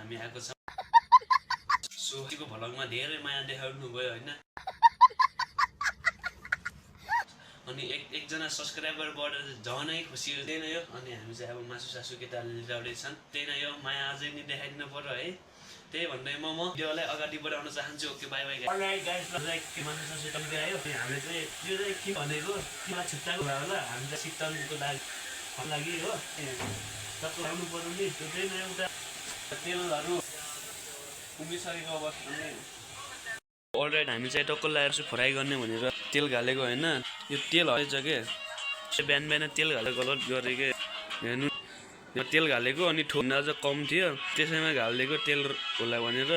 हामी आएको छौँ। सो यो भ्लगमा धेरै माया देखाउनु भयो हैन। अनि एकजना सब्स्क्राइबर बढेर झनै खुसी हुँदैन यो। अनि हामी चाहिँ अब मासु सासु केटाहरूले ल्याउँदैछन्, त्यही नै यो माया अझै नि देखाइदिनु पर्यो है। त्यही भन्दै म भिडियोलाई अगाडि बढाउन चाहन्छु। Okay by by guys. के मासु सासु टम्के आयो। हामीले चाहिँ यो चाहिँ के भनेको किमा छुट्टाको भयो होला। हामी चाहिँ शीतलको लागि हो टक्क लाउनु पर्यो नि। त्यो चाहिँ एउटा तेलहरू उम्लिसकेको अवस्था। अलराइट हामी चाहिँ टक्क लगाएर फ्राई गर्ने भनेर तेल हालेको होइन। यो तेल हरेछ के बिहान बिहान तेल हालेको गलत गरेको हेर्नु। यो तेल हालेको अनि ठोक्न अझ कम थियो त्यसैमा हालिदिएको तेल होला भनेर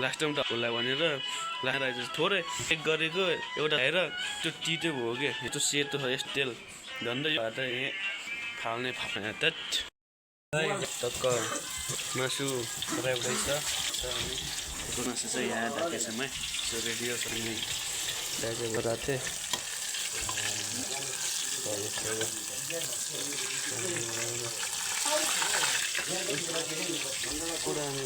लास्टमा होला भनेर लगाएर थोरै चेक गरेको एउटा हेर त्यो तितो भयो कि त्यो सेतो यस तेल झन्डै यो हात यहाँ फाल्ने टक्क मासु फ्राई हुँदैछ। मासु चाहिँ यहाँ राखेछौँ है। सो रेडी हो अनि दाइजो गराएको थिएँ। पुरानो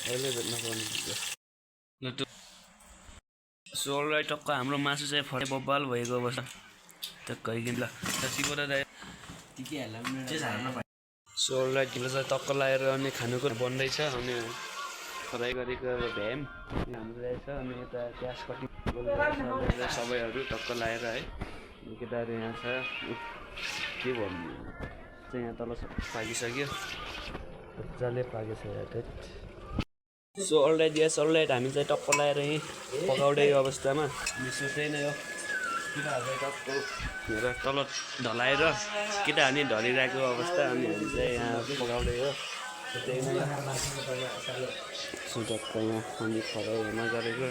अहिले भेट्न पाउनु। सो अलराइट टक्क हाम्रो मासु चाहिँ फ्राई बब्बाल भएको अवस्था टक्क गइकिन ल सिकोर सो अलराइट चाहिँ टक्क लगाएर अनि खानुको बन्दैछ। अनि फ्राई गरेको अब भ्याम हाम्रो रहेछ। अनि यता प्याज कटिङ सबैहरू टक्क लगाएर है। केटाहरू यहाँ छ के भन्नु चाहिँ यहाँ तल पाकिसक्यो मजाले पाकेछ यहाँ। सो अलराइट यस अलराइट हामी चाहिँ टक्क लगाएर यहीँ पकाउँदै अवस्थामा मिसो चाहिँ नै हो। केटाहरूलाई टक्क हेर तल ढलाएर केटा हामी ढलिरहेको अवस्था। अनि हामी चाहिँ यहाँ पकाउँदै हो। त्यही नै टक्क यहाँ अनि फ्राई नगरेको।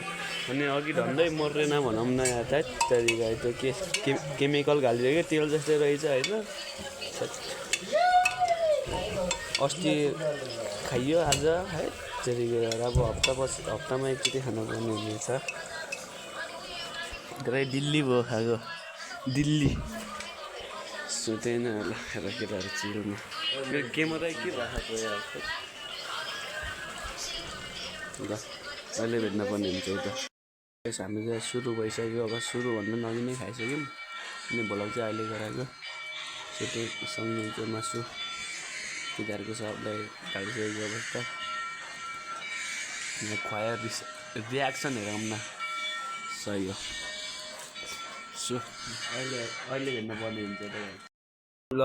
अनि अघि ढन्दै मर्दैन भनौँ न यहाँ त्यहाँदेखि त्यो के केमिकल हालिदियो कि तेल जस्तै रहेछ होइन। अस्ति खाइयो आज है त्यतिखेर अब हप्तामा एकचोटि खानु पर्ने हुनेछ। धेरै दिल्ली भयो खाएको दिल्ली। सो त्यही नै होला हेर केटाहरू चिल्डमा मेरो क्यामेरा के राखेको यार ल अहिले भेट्न पर्ने हुन्छ उता। हामी चाहिँ सुरु भइसक्यो। अब सुरुभन्दा अघि नै खाइसक्यौँ। अनि भ्लग चाहिँ अहिले गराएको। सो त्यही सँगै त्यो मासु केटाहरूको सबलाई खाइसकेको अवस्था। खुवायो रियाक्सन हेरौँ न सही हो। सो अहिले हेर्नु पर्ने हुन्छ ल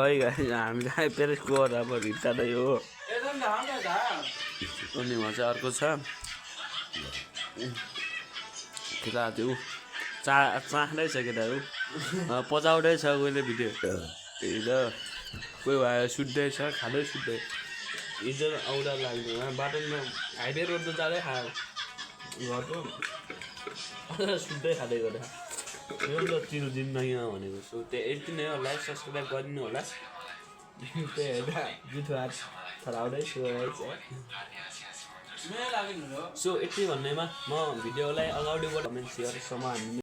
हामीलाई पेरेसको अब भित्ता नै हो। अनि उहाँ चाहिँ अर्को छ केटा त्यो चाख्दै छ केटाहरू पचाउँदै छ। कोहीले भिडियो हिजो कोही भएर सुत्दैछ खाँदै सुत्दै हिजो आउँदा लाग्दैन बाटोमा हाइवे रोड त जाँदै खायो घरको सुत्दै खाँदै गरेर यो त चिल जिन्दगीमा भनेको। सो त्यो यति नै हो। लाइक सब्सक्राइब गरिदिनु होला। त्यही होइन जुठो हात थराउँदैछु। सो यति भन्नेमा म भिडियोलाई अगाडि बढाउँ कमेन्ट सेयर सम्म हामी